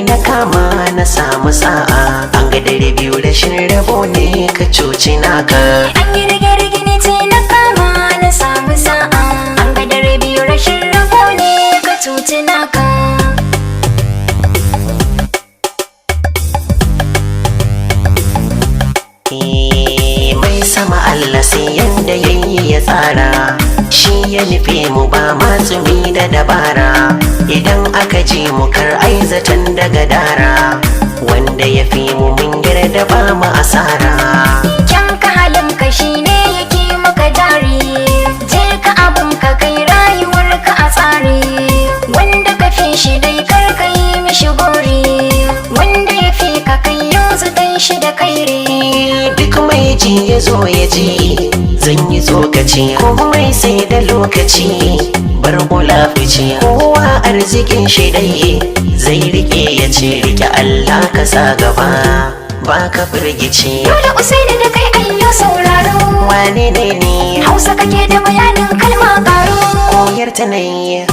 na kama na samu sa'a an ga dare biyu rashin rabo ne ka cuci naka. An yi rige-rige ne ce na kama na samu sa'a an ga dare biyu rashin rabo ne ka cuci naka. Mai sama Allah sai yanda yayi ya tsara, shi ya nufe mu ba matsumi da dabara. Idan aka ji mu kar ai zaton daga dara, wanda ya fi mu mun da ba mu asara. Kyan ka halin ka shine yake maka jari, je ka abun ka kai rayuwar ka a tsari. Wanda ka fi shi dai kar ka yi mishi gori, wanda ya fi ka kai yanzu dan shi da kairi. Duk mai ji ya zo ya ji, zan yi tsokaci komai sai da lokaci. Bar kula fice kowa arzikin shi dai zai rike ya ce rike Allah ka sa gaba ba ka firgici. Dole Usaini da kai ayyo sauraro, wane ne ni Hausa kake da bayanin kalma karo, koyar ta nayi.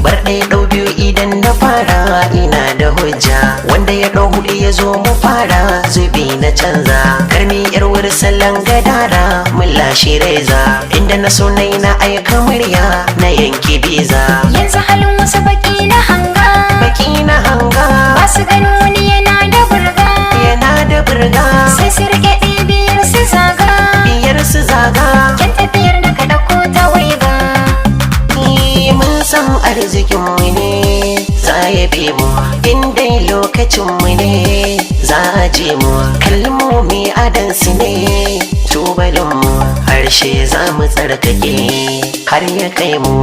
Bar ɗaya ɗau biyu idan na fara ina da hujja, wanda ya ɗau huɗu ya zo mu fara zubi na canza. Karni yar wuri salon gadara mun lashe reza, inda na so na na aika murya na yanki biza. yanzu halin wasu baki na hanga, Baki na hanga ba su ganin wani yana da burga, yana da burga, sai su rike biyar su zaga, biyar su zaga. kyan tafiyar da ka ɗauko ta waiga. Mun san arzikin mu ne za ya bi mu, in dai lokacin mu ne za a je mu. Kalmomi adansu ne tubalin mu, harshe za mu tsarkake har ya kai mu.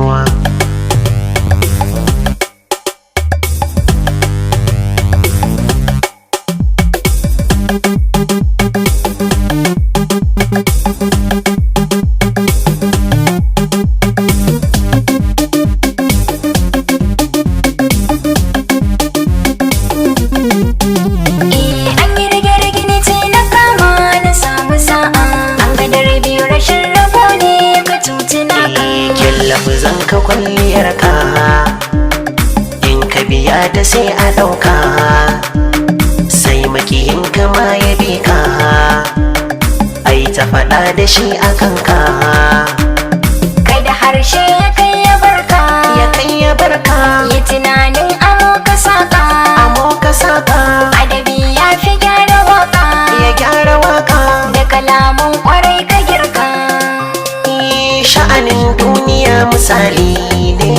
Lafizan ka kwalliyar ka, in ka biya ta sai a ɗauka, sai makiyin ka ma ya bi ka, ai ta faɗa da shi a kanka. Kai da harshe ya kai ya barka, ya kai ya barka, yi tunanin amo ka saka, amo ka saka. adabi ya fi gyara waka, ya gyara waka, da kalamun kwarai ka girka. Sha'anin duniya misali ne,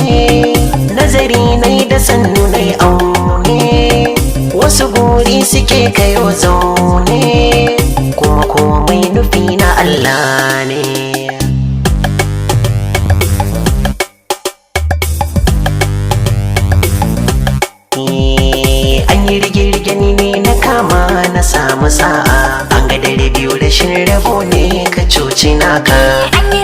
nazari nai da sannu nai aune. Wasu guri suke kayo zaune, kuma komai nufi na Allah ne. An yi rige-rige ne na kama na samu sa'a, an ga dare biyu rashin rabo ne ka cuci naka. An yi